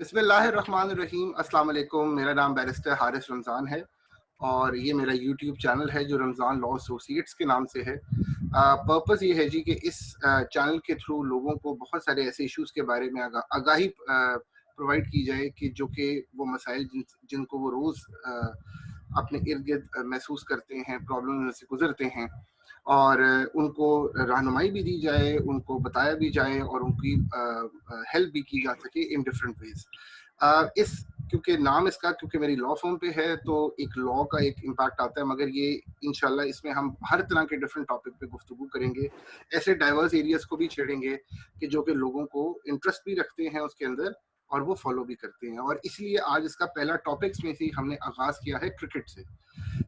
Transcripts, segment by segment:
बिस्मिल्लाहिर्रहमानिर्रहीम, अस्सलाम वालेकुम। मेरा नाम बैरिस्टर हारिस रमज़ान है और ये मेरा यूट्यूब चैनल है जो रमज़ान लॉ एसोसिएट्स के नाम से है। पर्पज़ ये है जी कि इस चैनल के थ्रू लोगों को बहुत सारे ऐसे इश्यूज़ के बारे में आगाही प्रोवाइड की जाए कि जो कि वो मसाइल जिनको वो रोज़ अपने इर्द-गिर्द महसूस करते हैं, प्रॉब्लम से गुज़रते हैं, और उनको रहनुमाई भी दी जाए, उनको बताया भी जाए और उनकी हेल्प भी की जा सके इन डिफरेंट वेज़। इस क्योंकि नाम इसका क्योंकि मेरी लॉ फर्म पे है तो एक लॉ का एक इम्पैक्ट आता है, मगर ये इंशाल्लाह इसमें हम हर तरह के डिफरेंट टॉपिक पे गुफ्तगू करेंगे, ऐसे डाइवर्स एरियाज़ को भी छेड़ेंगे कि जो कि लोगों को इंटरेस्ट भी रखते हैं उसके अंदर और वो फॉलो भी करते हैं। और इसलिए आज इसका पहला टॉपिक्स में से हमने आगाज़ किया है क्रिकेट से।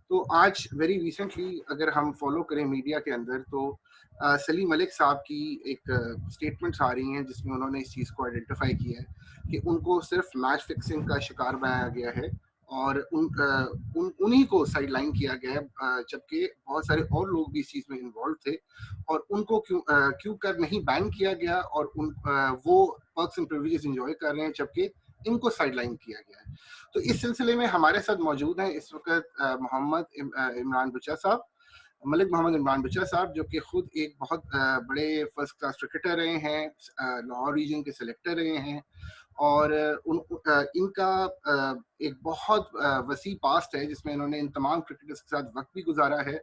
तो आज वेरी रिसेंटली अगर हम फॉलो करें मीडिया के अंदर तो सलीम मलिक साहब की एक स्टेटमेंट्स आ रही हैं जिसमें उन्होंने इस चीज़ को आइडेंटिफाई किया है कि उनको सिर्फ मैच फिक्सिंग का शिकार बनाया गया है और उन्हीं को साइडलाइन किया गया है, जबकि बहुत सारे और लोग भी इस चीज़ में इन्वॉल्व थे और उनको क्यों कर नहीं बैन किया गया और वो पर्क्स एंड प्रिविलेजेस एंजॉय कर रहे हैं जबकि इनको साइडलाइन किया गया है। तो इस सिलसिले में हमारे साथ मौजूद हैं इस वक्त इमरान बुचा साहब, मलिक मोहम्मद इमरान बुचा साहब, जो कि खुद एक बहुत बड़े फर्स्ट क्लास क्रिकेटर रहे हैं, लाहौर रीजन के सेलेक्टर रहे हैं और इनका एक बहुत वसी पास्ट है जिसमें इन्होंने इन तमाम क्रिकेटर्स के साथ वक्त भी गुजारा है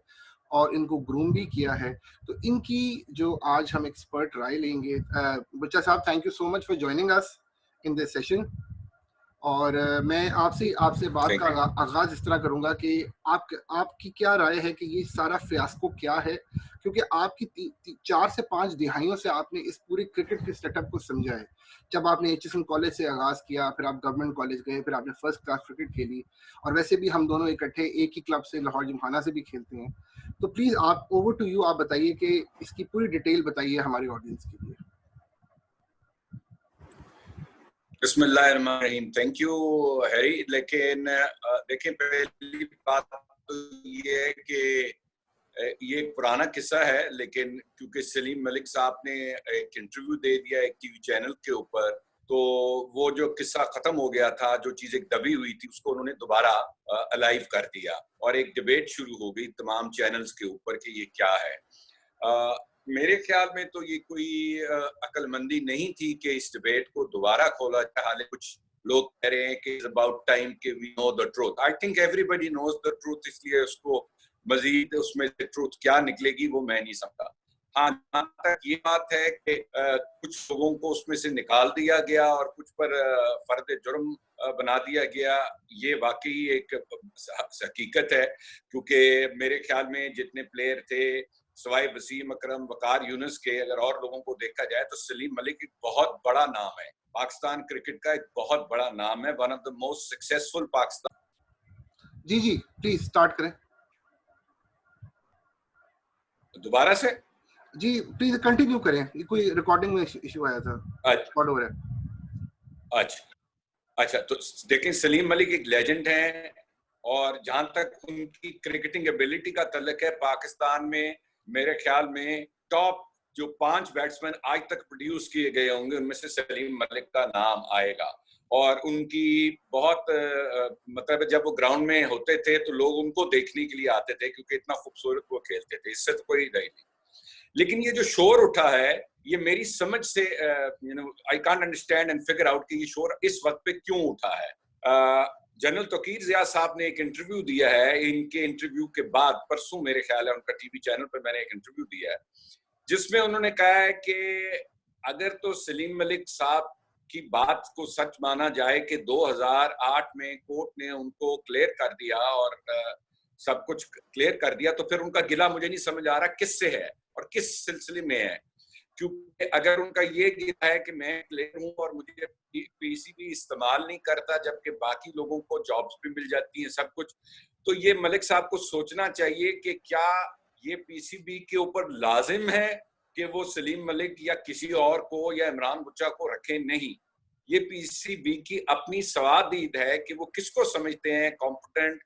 और इनको ग्रूम भी किया है। तो इनकी जो आज हम एक्सपर्ट राय लेंगे, बुचा साहब, thank you so much for joining us in this session. और मैं आपसे आपसे बात का थैंक यू। आगाज इस तरह करूंगा कि आपकी क्या राय है कि ये सारा फियास्को क्या है, क्योंकि आपकी 4 से 5 दिहाइयों से आपने इस पूरे क्रिकेट के सेटअप को समझा है। जब आपने एचएसएन कॉलेज से आगाज किया, फिर आप गवर्नमेंट कॉलेज गए, फिर आपने फर्स्ट क्लास क्रिकेट खेली और वैसे भी हम दोनों इकट्ठे एक ही क्लब से लाहौर जिमखाना से भी खेलते हैं। तो प्लीज आप ओवर टू यू, आप बताइए कि इसकी पूरी डिटेल बताइए हमारे ऑडियंस के लिए। बिस्मिल्लाहिर्रहमानिर्रहीम। Thank you Harry. लेकिन देखिए, पहली बात तो ये है कि ये एक पुराना किस्सा है, लेकिन क्योंकि सलीम मलिक साहब ने एक इंटरव्यू दे दिया एक टीवी चैनल के ऊपर, तो वो जो किस्सा खत्म हो गया था, जो चीज एक दबी हुई थी, उसको उन्होंने दोबारा अलाइव कर दिया और एक डिबेट शुरू हो गई तमाम चैनल्स के ऊपर कि ये क्या है। मेरे ख्याल में तो ये कोई अक्लमंदी नहीं थी कि इस डिबेट को दोबारा खोला जाए। हालांकि कुछ लोग कह रहे हैं कि इट्स अबाउट टाइम कि we know the truth. I think everybody knows the truth, इसलिए उसको मजीद उसमें से ट्रूथ क्या निकलेगी वो मैं नहीं समझा। हाँ, जहाँ तक ये बात है कि कुछ लोगों को उसमें से निकाल दिया गया और कुछ पर फर्द जुर्म बना दिया गया, ये वाकई एक हकीकत है। क्योंकि मेरे ख्याल में जितने प्लेयर थे, सवाए वसीम अकरम, वकार यूनुस के, अगर और लोगों को देखा जाए तो सलीम मलिक एक बहुत बड़ा नाम है, पाकिस्तान क्रिकेट का एक बहुत बड़ा नाम है, one of the most successful Pakistan. जी जी, प्लीज स्टार्ट करें। दोबारा से जी प्लीज कंटिन्यू करें, ये कोई रिकॉर्डिंग में इशू आया था। अच्छा हो रहा है। अच्छा, तो देखें, सलीम मलिक एक लेजेंड हैं और जहां तक उनकी क्रिकेटिंग एबिलिटी का तल्लक है, पाकिस्तान में मेरे ख्याल में टॉप जो 5 बैट्समैन आज तक प्रोड्यूस किए गए होंगे उनमें से सलीम मलिक का नाम आएगा। और उनकी बहुत मतलब जब वो ग्राउंड में होते थे तो लोग उनको देखने के लिए आते थे क्योंकि इतना खूबसूरत वो खेलते थे, इससे तो कोई नहीं। लेकिन ये जो शोर उठा है, ये मेरी समझ से I can't understand and figure out कि ये शोर इस वक्त पे क्यों उठा है। जनरल तौकीर ज़िया साहब ने एक इंटरव्यू दिया है, इनके इंटरव्यू के बाद परसों मेरे ख्याल है उनका टीवी चैनल पर मैंने एक इंटरव्यू दिया है, जिसमें उन्होंने कहा है कि अगर तो सलीम मलिक साहब की बात को सच माना जाए कि 2008 में कोर्ट ने उनको क्लियर कर दिया और सब कुछ क्लियर कर दिया, तो फिर उनका गिला मुझे नहीं समझ आ रहा किससे है और किस सिलसिले में है। क्योंकि अगर उनका ये गिला है कि मैं प्लेयर हूं और मुझे पीसीबी इस्तेमाल नहीं करता जबकि बाकी लोगों को जॉब्स भी मिल जाती हैं, सब कुछ, तो ये मलिक साहब को सोचना चाहिए कि क्या ये पीसीबी के ऊपर लाजिम है कि वो सलीम मलिक या किसी और को या इमरान बुच्चा को रखें? नहीं, ये पीसीबी की अपनी सवादीद है कि वो किसको समझते हैं कॉम्पिटेंट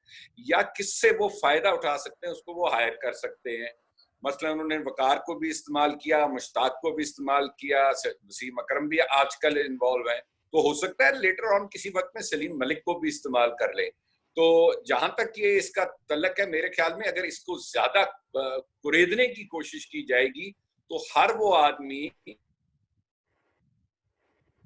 या किससे वो फायदा उठा सकते हैं, उसको वो हायर कर सकते हैं। मसलन उन्होंने वकार को भी इस्तेमाल किया, मुश्ताक को भी इस्तेमाल किया, वसीम अकरम भी आजकल इन्वॉल्व है। तो हो सकता है लेटर ऑन किसी वक्त में सलीम मलिक को भी इस्तेमाल कर ले। तो जहां तक ये इसका तल्लक है, मेरे ख्याल में अगर इसको ज्यादा कुरेदने की कोशिश की जाएगी तो हर वो आदमी,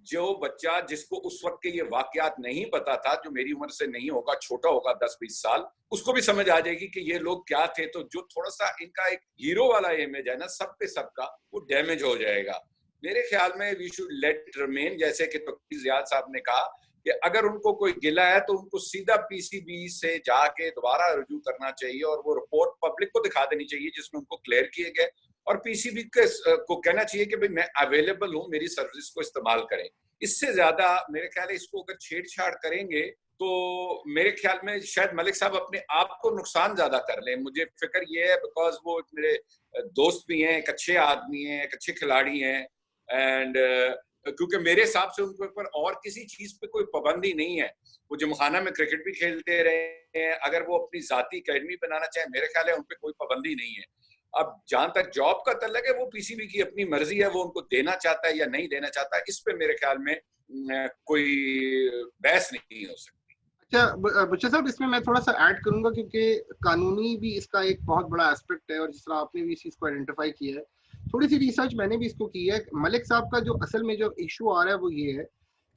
जो बच्चा जिसको उस वक्त के ये वाकयात नहीं पता था, जो मेरी उम्र से नहीं होगा, छोटा होगा 10-20 साल, उसको भी समझ आ जाएगी कि ये लोग क्या थे। तो जो थोड़ा सा इनका एक हीरो वाला इमेज है ना सब पे सबका, वो डैमेज हो जाएगा। मेरे ख्याल में वी शुड लेट रिमेन, जैसे कि तौकीर ज़ियाद साहब ने कहा कि अगर उनको कोई गिला है तो उनको सीधा पीसीबी से जाके दोबारा रुजू करना चाहिए और वो रिपोर्ट पब्लिक को दिखा देनी चाहिए जिसमें उनको क्लियर किए गए, और पीसीबी को कहना चाहिए कि भाई मैं अवेलेबल हूँ, मेरी सर्विस को इस्तेमाल करें। इससे ज्यादा मेरे ख्याल है इसको अगर छेड़छाड़ करेंगे तो मेरे ख्याल में शायद मलिक साहब अपने आप को नुकसान ज्यादा कर लें। मुझे फिक्र ये है, बिकॉज वो मेरे दोस्त भी हैं, एक अच्छे आदमी हैं, एक अच्छे खिलाड़ी हैं, एंड क्योंकि मेरे हिसाब से उनके ऊपर और किसी चीज पे कोई पाबंदी नहीं है। वो जिमखाना में क्रिकेट भी खेलते रहे हैं, अगर वो अपनी जाती अकेडमी बनाना चाहे, मेरे ख्याल है उन पे कोई पाबंदी नहीं है। अब जहां तक जॉब का तल्लक है, वो पीसीबी की अपनी मर्जी है, वो उनको देना चाहता है या नहीं देना चाहता है, इस पे मेरे ख्याल में कोई बहस नहीं हो सकती। अच्छा बच्चा साहब, इसमें मैं थोड़ा सा ऐड करूंगा क्योंकि कानूनी भी इसका एक बहुत बड़ा एस्पेक्ट है और जिस तरह आपने भी इस चीज को आइडेंटिफाई किया है, थोड़ी सी रिसर्च मैंने भी इसको की है। मलिक साहब का जो असल में जो इशू आ रहा है वो ये है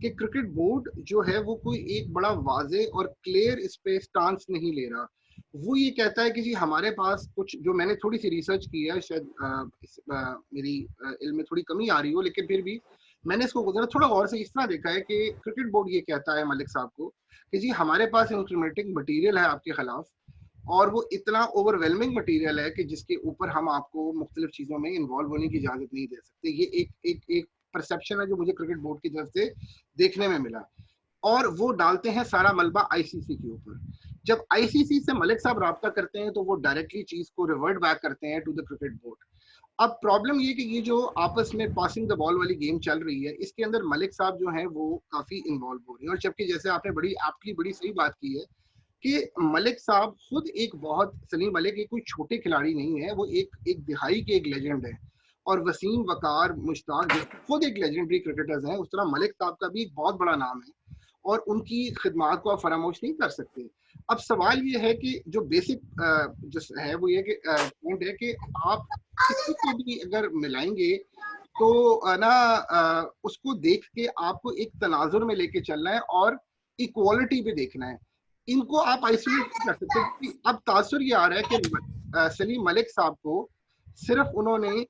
कि क्रिकेट बोर्ड जो है वो कोई एक बड़ा वाजे और क्लियर इस पे स्टांस नहीं ले रहा। वो ये कहता है कि जी हमारे पास कुछ, जो मैंने थोड़ी सी रिसर्च की है, शायद मेरी इल्म में थोड़ी कमी आ रही हो, लेकिन फिर भी मैंने इसको थोड़ा गौर से इस तरह देखा है कि क्रिकेट बोर्ड ये कहता है मलिक साहब को कि जी हमारे पास इंक्रिमिनेटिंग मटेरियल है आपके खिलाफ, और वो इतना ओवरवेलमिंग मटेरियल है कि जिसके ऊपर हम आपको मुख्तलिफ चीज़ों में इन्वॉल्व होने की इजाज़त नहीं दे सकते। ये एक परसेप्शन है जो मुझे क्रिकेट बोर्ड की तरफ से देखने में मिला, और वो डालते हैं सारा मलबा आईसीसी के ऊपर। जब आईसीसी से मलिक साहब राब्ता करते हैं तो वो डायरेक्टली चीज़ को रिवर्ट बैक करते हैं टू द क्रिकेट बोर्ड। अब प्रॉब्लम ये कि ये जो आपस में पासिंग द बॉल वाली गेम चल रही है, इसके अंदर मलिक साहब जो हैं वो काफ़ी इन्वॉल्व हो रहे हैं, और जबकि जैसे आपने बड़ी सही बात की है कि मलिक साहब खुद एक बहुत, सलीम मलिक एक कोई छोटे खिलाड़ी नहीं है, वो एक दिहाई के एक लेजेंड है, और वसीम, वकार, मुश्ताक जो खुद एक लेजेंडरी क्रिकेटर्स हैं, उस तरह मलिक साहब का भी एक बहुत बड़ा नाम है और उनकी खिदमात को आप फरामोश नहीं कर सकते। अब सवाल ये है कि जो बेसिक जो है वो ये कि पॉइंट है कि आप किसी को भी अगर मिलाएंगे तो उसको देख के आपको एक तनाजुर में लेके चलना है और इक्वालिटी पे देखना है। इनको आप आइसोलेट नहीं कर सकते, क्योंकि अब तासुर ये आ रहा है कि सलीम मलिक साहब को सिर्फ उन्होंने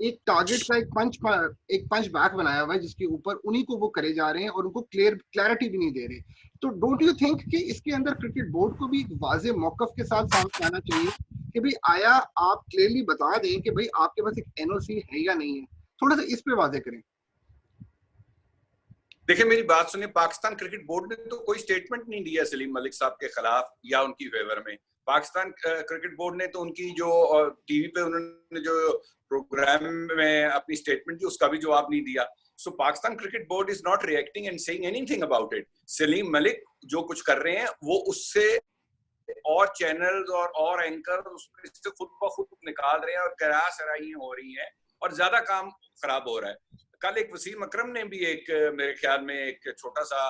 एक टारगेट का एक पंच बैक बनाया हुआ है जिसके ऊपर उन्हीं को वो करे जा रहे हैं और उनको क्लैरिटी भी नहीं दे रहे। तो डोंट यू थिंक कि इसके अंदर क्रिकेट बोर्ड को भी एक वाजे मौकफ के साथ सामने आना चाहिए कि भाई आया आप क्लियरली बता दें कि भाई आपके पास एक एनओसी है या नहीं है, थोड़ा सा इस पे वाजे करें। देखिए मेरी बात सुनिए, पाकिस्तान क्रिकेट बोर्ड ने तो कोई स्टेटमेंट नहीं दिया सलीम मलिक साहब के खिलाफ या उनकी फेवर में। पाकिस्तान क्रिकेट बोर्ड ने तो उनकी जो टीवी पे उन्होंने जो प्रोग्राम में अपनी स्टेटमेंट दी उसका भी जवाब नहीं दिया। So Pakistan cricket board is not reacting and saying anything about it. Salim Malik जो कुछ कर रहे हैं वो उससे और चैनल्स और एंकर उससे खुद ब खुद निकाल रहे हैं और किराया सराहियां हो रही हैं और ज्यादा काम खराब हो रहा है। कल एक वसीम अकरम ने भी एक, मेरे ख्याल में एक छोटा सा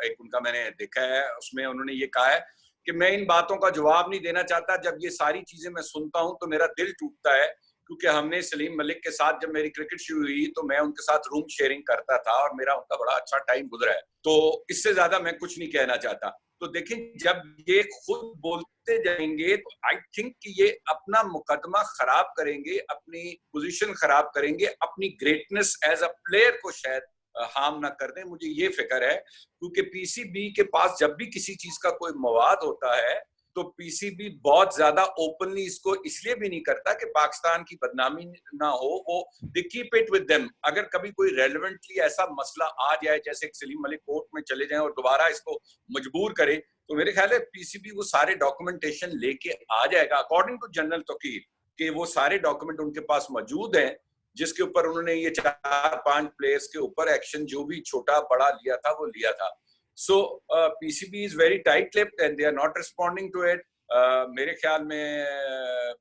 एक उनका मैंने देखा है, उसमें उन्होंने ये कहा है कि मैं इन बातों का जवाब नहीं देना चाहता। जब ये सारी चीजें मैं सुनता हूं तो मेरा दिल टूटता है, क्योंकि हमने सलीम मलिक के साथ जब मेरी क्रिकेट शुरू हुई तो मैं उनके साथ रूम शेयरिंग करता था और मेरा उनका बड़ा अच्छा टाइम गुजरा है। तो इससे ज्यादा मैं कुछ नहीं कहना चाहता। तो देखें जब ये खुद बोलते जाएंगे तो आई थिंक कि ये अपना मुकदमा खराब करेंगे, अपनी पोजीशन खराब करेंगे, अपनी ग्रेटनेस एज अ प्लेयर को शायद हार्म ना कर दें। मुझे ये फिक्र है, क्योंकि पीसीबी के पास जब भी किसी चीज का कोई मवाद होता है तो पीसीबी बहुत ज्यादा ओपनली इसको इसलिए भी नहीं करता कि पाकिस्तान की बदनामी ना हो, वो they keep it with them. अगर कभी कोई रेलेवेंटली ऐसा मसला आ जाए जैसे सलीम मलिक कोर्ट में चले जाएं और दोबारा इसको मजबूर करे, तो मेरे ख्याल है पीसीबी वो सारे डॉक्यूमेंटेशन लेके आ जाएगा अकॉर्डिंग टू जनरल तौकीर, कि वो सारे डॉक्यूमेंट उनके पास मौजूद हैं जिसके ऊपर उन्होंने ये 4-5 प्लेयर्स के ऊपर एक्शन जो भी छोटा बड़ा लिया था वो लिया था। So PCB is very tight-lipped and they are not responding to it. मेरे ख्याल में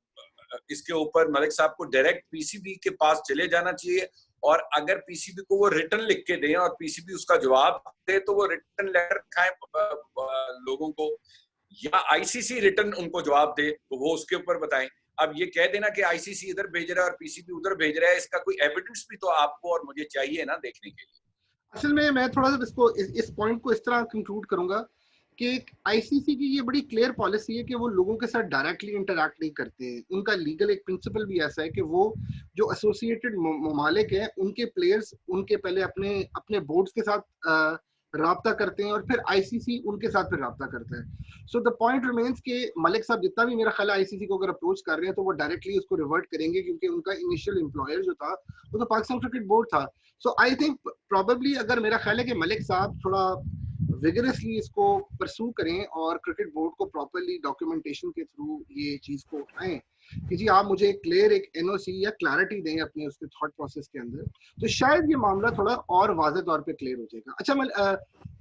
इसके ऊपर मलिक साहब को डायरेक्ट पीसीबी के पास चले जाना चाहिए और अगर पीसीबी को वो रिटर्न लिख के दें और पीसीबी उसका जवाब दे तो वो रिटर्न लेटर खाए लोगों को, या आईसीसी रिटर्न उनको जवाब दे तो वो उसके ऊपर बताएं। अब ये कह देना कि आईसीसी इधर भेज रहा है और पीसीबी उधर भेज रहा है, इसका कोई एविडेंस भी तो आपको और मुझे चाहिए ना देखने के लिए। असल में मैं थोड़ा सा इसको इस पॉइंट को इस तरह कंक्लूड करूंगा कि आईसीसी की ये बड़ी क्लियर पॉलिसी है कि वो लोगों के साथ डायरेक्टली इंटरैक्ट नहीं करते हैं। उनका लीगल एक प्रिंसिपल भी ऐसा है कि वो जो एसोसिएटेड ममालिक हैं उनके प्लेयर्स उनके पहले अपने अपने बोर्ड्स के साथ राब्ता करते हैं और फिर आईसीसी उनके साथ फिर राब्ता करता है। सो द पॉइंट रिमेन्स कि मलिक साहब जितना भी मेरा ख्याल आईसीसी को अगर अप्रोच कर रहे हैं तो वो डायरेक्टली उसको रिवर्ट करेंगे, क्योंकि उनका इनिशियल एम्प्लॉयर जो था वो तो पाकिस्तान क्रिकेट बोर्ड था। सो आई थिंक प्रॉबेबली अगर मेरा ख्याल है कि मलिक साहब थोड़ा विगरसली इसको परसू करें और क्रिकेट बोर्ड को प्रॉपरली डॉक्यूमेंटेशन के थ्रू ये चीज को उठाएं कि जी आप मुझे क्लियर एक एनओसी या क्लैरिटी दें अपने उसके थॉट प्रोसेस के अंदर, तो शायद ये मामला थोड़ा और वाज़ेह तौर पे क्लियर हो जाएगा। अच्छा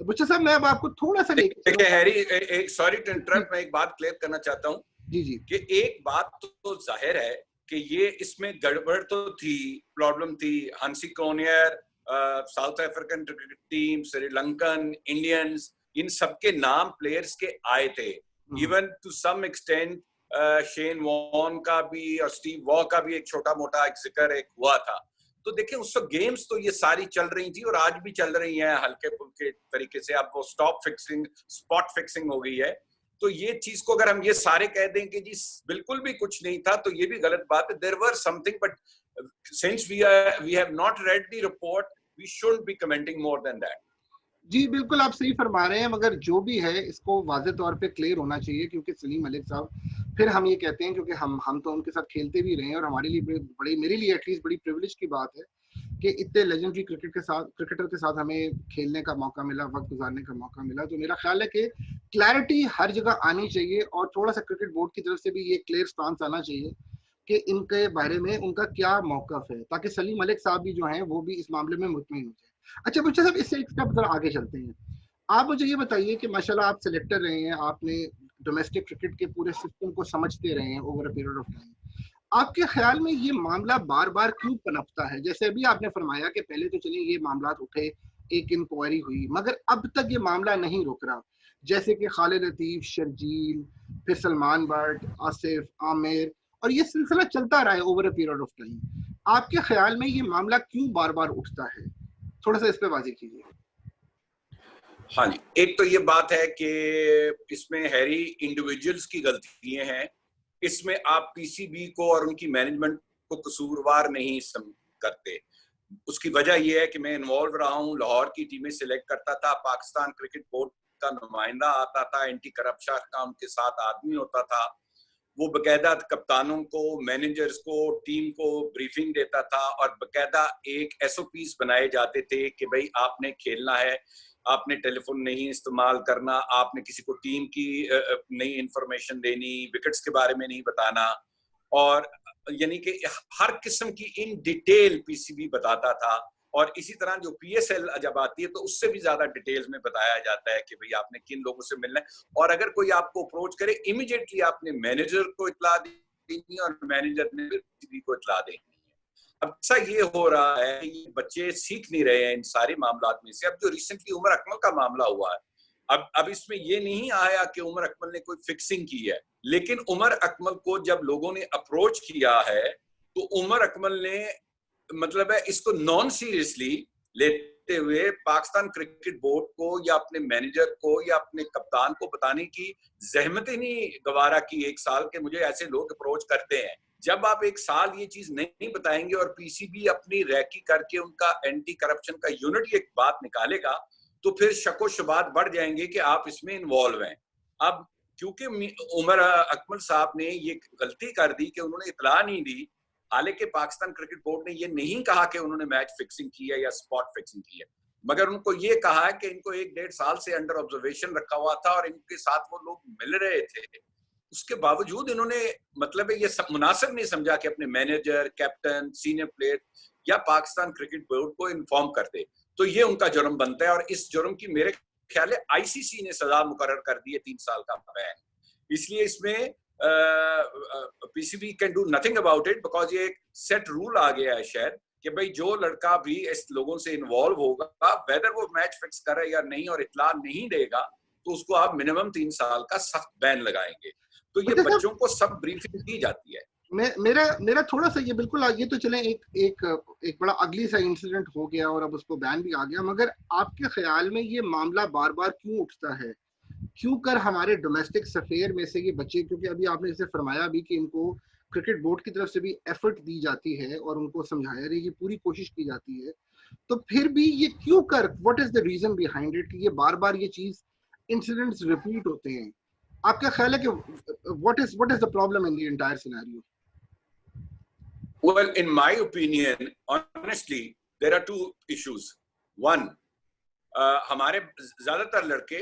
बुच्चा साहब, मैं अब आपको थोड़ा सा देखिए हैरी, सॉरी टू इंटरप्ट, मैं एक बात क्लियर करना चाहता हूँ जी जी कि एक बात तो जाहिर है कि ये इसमें गड़बड़ तो थी, प्रॉब्लम थी। Hansie Cronje, South African cricket team, Sri Lankan, Indians, इन सबके नाम प्लेयर्स के आए थे। Even to some extent Shane Warne का भी और स्टीव वॉ का भी एक छोटा मोटा एक जिक्र एक हुआ था। तो देखिए उस वक्त गेम्स तो ये सारी चल रही थी और आज भी चल रही हैं हल्के फुल्के तरीके से। अब वो स्पॉट फिक्सिंग हो गई है। तो ये चीज को अगर हम ये सारे कह दें कि जी बिल्कुल भी कुछ नहीं था तो ये भी गलत बात है। There were something, but since we have not read the report, we shouldn't be commenting more than that. जी बिल्कुल आप सही फरमा रहे हैं, मगर जो भी है इसको वाज़ेह तौर पे क्लियर होना चाहिए, क्योंकि सलीम मलिक साहब, फिर हम ये कहते हैं क्योंकि हम तो उनके साथ खेलते भी रहे हैं और हमारे लिए बड़ी मेरे लिए एटलीस्ट बड़ी प्रिविलेज की बात है कि इतने लेजेंडरी क्रिकेटर के साथ हमें खेलने का मौका मिला, वक्त गुजारने का मौका मिला। तो मेरा ख्याल है कि क्लैरिटी हर जगह आनी चाहिए और थोड़ा सा क्रिकेट बोर्ड की तरफ से भी ये क्लियर स्टांस आना चाहिए कि इनके बारे में उनका क्या मौकफ है, ताकि सलीम मलिक साहब भी जो हैं वो भी इस मामले में मुतमईन हो जाए। अच्छा बच्चा साहब, इससे एक स्टेप जरा आगे चलते हैं। आप मुझे ये बताइए कि माशाल्लाह आप सिलेक्टर रहे हैं, आपने डोमेस्टिक क्रिकेट के पूरे सिस्टम को समझते रहे हैं over a period of time. आपके ख्याल में ये मामला बार बार क्यों पनपता है? जैसे अभी आपने फरमाया कि पहले तो चलिए ये मामला उठे, एक इंक्वायरी हुई, मगर अब तक ये मामला नहीं रुक रहा। जैसे कि खालिद लतीफ, शर्जील, फिर सलमान बट, आसिफ, आमिर, और ये सिलसिला चलता रहा है over a period of time. आपके ख्याल में ये मामला क्यों बार बार उठता है? थोड़ा सा इस पे वाज़ेह कीजिए। हाँ जी, एक तो ये बात है कि इसमें हैरी इंडिविजुअल्स की गलतियां हैं। इसमें आप पीसीबी को और उनकी मैनेजमेंट को कसूरवार नहीं करते। उसकी वजह यह है कि मैं इन्वॉल्व रहा हूँ, लाहौर की टीमें सिलेक्ट करता था, पाकिस्तान क्रिकेट बोर्ड का नुमाइंदा आता था, एंटी करप्शन का उनके साथ आदमी होता था, वो बकायदा कप्तानों को, मैनेजर्स को, टीम को ब्रीफिंग देता था और बकायदा एक एसओपीज बनाए जाते थे कि भाई आपने खेलना है, आपने टेलीफोन नहीं इस्तेमाल करना, आपने किसी को टीम की नई इंफॉर्मेशन देनी, विकेट्स के बारे में नहीं बताना, और यानी कि हर किस्म की इन डिटेल पीसीबी बताता था। और इसी तरह जो पीएसएल जब आती है तो उससे भी ज्यादा डिटेल्स में बताया जाता है कि भाई आपने किन लोगों से मिलना है, और अगर कोई आपको अप्रोच करे इमीडिएटली आपने मैनेजर को इत्तला देनी है और मैनेजर ने पीसीबी को इत्तला देनी है। अब ऐसा ये हो रहा है, ये बच्चे सीख नहीं रहे हैं इन सारे मामलात में से। अब जो रिसेंटली उमर अकमल का मामला हुआ है, अब इसमें ये नहीं आया कि उमर अकमल ने कोई फिक्सिंग की है, लेकिन उमर अकमल को जब लोगों ने अप्रोच किया है तो उमर अकमल ने मतलब है इसको नॉन सीरियसली लेते हुए पाकिस्तान क्रिकेट बोर्ड को या अपने मैनेजर को या अपने कप्तान को बताने की जहमत ही नहीं गवारा की एक साल के मुझे ऐसे लोग अप्रोच करते हैं। जब आप एक साल ये चीज नहीं बताएंगे और पीसीबी अपनी रैकी करके उनका एंटी करप्शन का यूनिट ये बात निकालेगा तो फिर शको शुबात बढ़ जाएंगे कि आप इसमें इन्वॉल्व हैं। अब क्योंकि उमर अकमल साहब ने ये गलती कर दी कि उन्होंने इतला नहीं दी, हालांकि पाकिस्तान क्रिकेट बोर्ड ने ये नहीं कहा कि उन्होंने मैच फिक्सिंग की है या स्पॉट फिक्सिंग की है, मगर उनको ये कहा है कि इनको 1-1.5 साल से अंडर ऑब्जर्वेशन रखा हुआ था और इनके साथ वो लोग मिल रहे थे। उसके बावजूद इन्होंने मतलब ये मुनासिब नहीं समझा कि अपने मैनेजर, कैप्टन, सीनियर प्लेयर या पाकिस्तान क्रिकेट बोर्ड को इन्फॉर्म करते। तो ये उनका जुर्म बनता है और इस जुर्म की मेरे ख्याल है आईसीसी ने सजा मुकर्रर कर दी है 3 साल का बैन। इसलिए इसमें PCB can do nothing about it because ये एक सेट रूल आ गया है शायद कि भाई जो लड़का भी इस लोगों से इन्वॉल्व होगा, वेदर वो मैच फिक्स करे या नहीं और इत्तला नहीं देगा, तो उसको आप मिनिमम 3 साल का सख्त बैन लगाएंगे। तो ये बच्चों को सब ब्रीफिंग दी जाती है। मेरा थोड़ा सा ये बिल्कुल ये तो चले एक बड़ा अगली सा इंसिडेंट हो गया और अब उसको बैन भी आ गया, मगर आपके ख्याल में ये मामला बार बार क्यों उठता है? क्यों कर हमारे डोमेस्टिक सफेयर में से ये बच्चे, क्योंकि अभी आपने जैसे फरमाया भी कि इनको क्रिकेट बोर्ड की तरफ से भी एफर्ट दी जाती है और उनको समझाया रही की पूरी कोशिश की जाती है, तो फिर भी ये क्यों कर, what is the reason behind it कि ये बार बार ये चीज इंसिडेंट्स रिपीट होते हैं? आपका ख्याल है कि what is the problem in the entire scenario? Well, in my opinion, honestly, there are two issues. One, हमारे ज्यादातर लड़के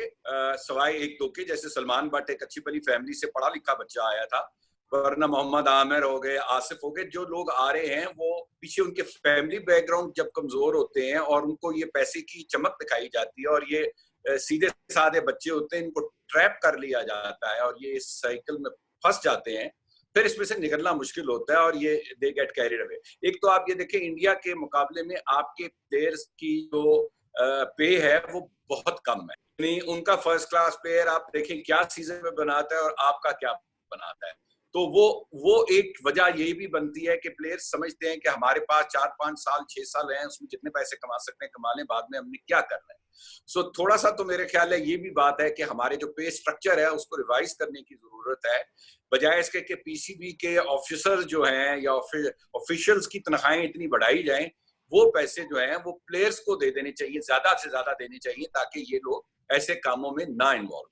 सवाए एक दो के, जैसे सलमान बट एक अच्छी भली फैमिली से पढ़ा लिखा बच्चा आया था, वरना मोहम्मद आमिर हो गए, आसिफ हो गए, जो लोग आ रहे हैं वो पीछे उनके फैमिली बैकग्राउंड जब कमजोर होते हैं और उनको ये पैसे की चमक दिखाई जाती है और ये सीधे साधे बच्चे होते हैं, इनको ट्रैप कर लिया जाता है और ये इस साइकिल में फंस जाते हैं, फिर इसमें से निकलना मुश्किल होता है और ये दे गेट कैरिड अवे। एक तो आप ये देखें, इंडिया के मुकाबले में आपके प्लेयर्स की जो पे है वो बहुत कम है। नहीं, उनका फर्स्ट क्लास प्लेयर आप देखें क्या सीजन में बनाता है और आपका क्या बनाता है। तो वो एक वजह यही भी बनती है कि प्लेयर्स समझते हैं कि हमारे पास 4-5 साल 6 साल हैं, उसमें जितने पैसे कमा सकते हैं कमा लें, बाद में हमने क्या करना है। सो थोड़ा सा तो मेरे ख्याल है ये भी बात है कि हमारे जो पे स्ट्रक्चर है उसको रिवाइज करने की जरूरत है, बजाय इसके कि पीसीबी के ऑफिसर जो हैं या ऑफिशियल्स की तनख्वाहें इतनी बढ़ाई जाएं, वो पैसे जो हैं वो प्लेयर्स को दे देने चाहिए, ज्यादा से ज्यादा देने चाहिए, ताकि ये लोग ऐसे कामों में ना इन्वॉल्व।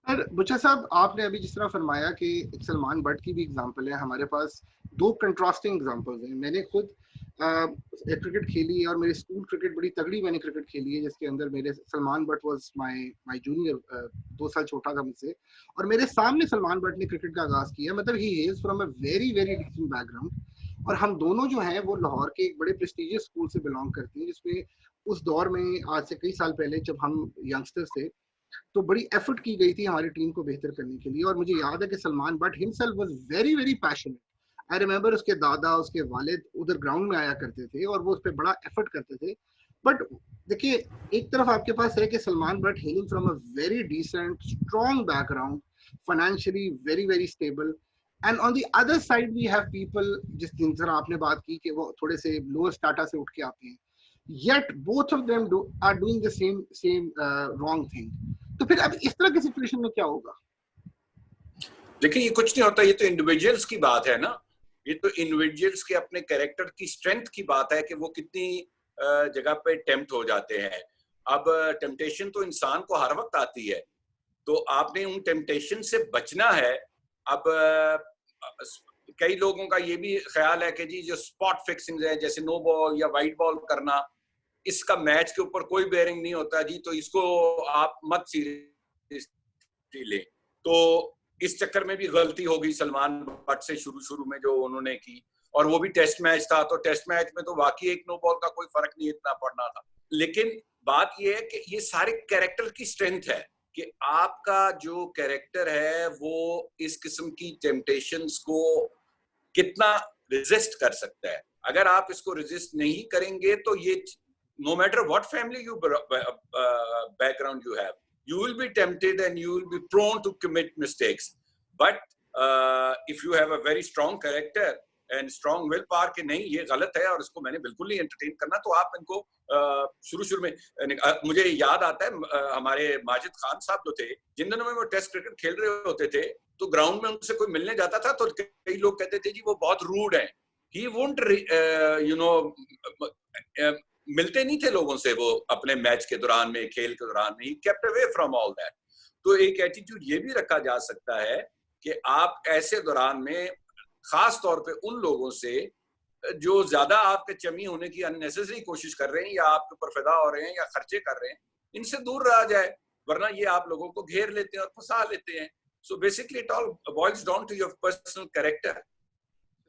पर बुच्चा साहब, आपने अभी जिस तरह फरमाया कि सलमान बट की भी एग्जांपल है, हमारे पास दो कंट्रास्टिंग एग्जांपल्स हैं। मैंने खुद क्रिकेट खेली है और मेरी स्कूल क्रिकेट बड़ी तगड़ी मैंने क्रिकेट खेली है, जिसके अंदर मेरे Salman but was my junior, 2 साल छोटा था मुझसे, और मेरे सामने सलमान बट ने क्रिकेट का आगाज किया। मतलब he is from a very very decent background, और हम दोनों जो हैं वो लाहौर के एक बड़े प्रेस्टिजियस स्कूल से बिलोंग करते हैं, जिसमें उस दौर में आज से कई साल पहले जब हम यंगस्टर्स थे तो बड़ी एफर्ट की गई थी हमारी टीम को बेहतर करने के लिए। और मुझे याद है कि Salman but himself was very very passionate. I remember उसके दादा, उसके वालिद उधर ग्राउंड में आया करते थे और वो उस पर बड़ा एफर्ट करते थे। बट देखिए, एक तरफ आपके पास है कि Salman but hailing from a very decent strong background, financially very very stable, and on the other side we have people जिन तरह आपने बात की कि वो थोड़े से लोअर स्टाटा से उठ के आते हैं, yet both of them are doing the same wrong thing. तो फिर अब इस तरह की सिचुएशन में क्या होगा? देखिए, ये कुछ नहीं होता, ये तो इंडिविजुअल्स की बात है ना, ये तो इंडिविजुअल्स के अपने कैरेक्टर की स्ट्रेंथ की बात है कि वो कितनी जगह पे टेम्प्ट हो जाते हैं। अब टेम्पटेशन तो इंसान को हर वक्त आती है, तो आपने उन टेम्पटेशन से बचना है। अब कई लोगों का ये भी ख्याल है कि जी जो स्पॉट फिक्सिंग है, जैसे नो बॉल या वाइट बॉल करना, इसका मैच के ऊपर कोई बेयरिंग नहीं होता जी, तो इसको आप मत सीरियसली ले। तो इस चक्कर में भी गलती हो गई सलमान बट से शुरू में जो उन्होंने की, और वो भी टेस्ट मैच था, तो टेस्ट मैच में तो वाकई एक नो बॉल का कोई फर्क नहीं इतना पड़ना था। लेकिन बात ये है कि ये सारे कैरेक्टर की स्ट्रेंथ है कि आपका जो कैरेक्टर है वो इस किस्म की टेम्पटेशंस को कितना रेजिस्ट कर सकता है। अगर आप इसको रेजिस्ट नहीं करेंगे तो ये no matter what family you background you have, you will be tempted and you will be prone to commit mistakes. But if you have a very strong character and strong will power कि नहीं ये गलत है और इसको मैंने बिल्कुल नहीं एंटरटेन करना, तो आप इनको शुरू में मुझे याद आता है हमारे माजिद खान साहब जो थे, जिन दिनों में वो टेस्ट क्रिकेट खेल रहे होते थे, तो ग्राउंड में उनसे कोई मिलने जाता था तो कई लोग कहते थे जी वो बहुत रूड हैं। He won't मिलते नहीं थे लोगों से वो अपने मैच के दौरान में, खेल के दौरान में, he kept away from all that। तो एक एटीट्यूड ये भी रखा जा सकता है कि आप ऐसे दौरान में खास तौर पे उन लोगों से जो ज्यादा आपके चमी होने की अननेसेसरी कोशिश कर रहे हैं या आपके ऊपर फिदा हो रहे हैं या खर्चे कर रहे हैं, इनसे दूर रहा जाए, वरना ये आप लोगों को घेर लेते हैं और फंसा लेते हैं। So basically it all boils down to your personal character.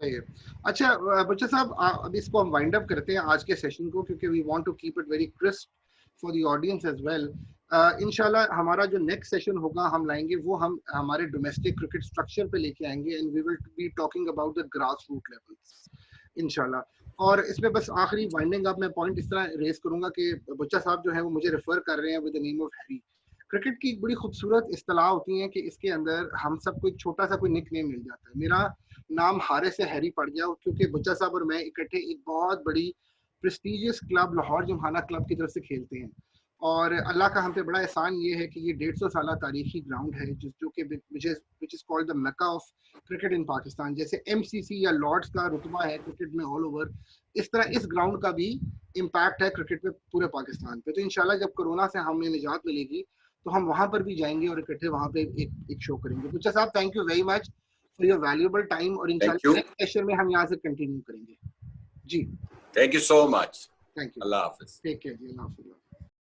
अच्छा बच्चा साहब, अभी इसको हम वाइंड अप करते हैं आज के सेशन को, क्योंकि we want to keep it very crisp for the audience as well. इंशाल्लाह हमारा जो नेक्स्ट सेशन होगा हम लाएंगे वो हम हमारे डोमेस्टिक क्रिकेट स्ट्रक्चर पे लेके आएंगे, and we will be talking about the grass root levels इंशाल्लाह। और इसमें बस आखिरी वाइंडिंग अप मैं पॉइंट इस तरह रेस करूंगा कि बच्चा साहब जो है वो मुझे रेफर कर रहे हैं with the name of Harry. Cricket की एक बड़ी खूबसूरत इस्तेलाह होती है कि इसके अंदर हम सबको एक छोटा सा कोई निक नेम मिल जाता है। मेरा नाम हारे से हैरी पड़ गया क्योंकि बच्चा साहब और मैं इकट्ठे एक बहुत बड़ी प्रेस्टिजियस क्लब लाहौर जमखाना क्लब की तरफ से खेलते हैं। और अल्लाह का हम पे बड़ा एहसान ये है कि ये 150 साल तारीखी ग्राउंड है जो कि which is called the Mecca of cricket in Pakistan. जैसे एमसीसी या लॉर्ड्स का रुतबा है क्रिकेट में ऑल ओवर, इस तरह इस ग्राउंड का भी इम्पैक्ट है क्रिकेट पे पूरे पाकिस्तान पे। तो इंशाल्लाह जब कोरोना से हमें निजात मिलेगी तो हम वहां पर भी जाएंगे और इकट्ठे वहां पे एक शो करेंगे। बच्चा साहब thank you very much for your valuable time, और थैंक यू, इंशाल्लाह नेक्स्ट सेशन में हम यहाँ से कंटिन्यू करेंगे जी। Thank you so much. Thank you, अल्लाह हाफिज। टेक केयर जी, अल्लाह हाफिज।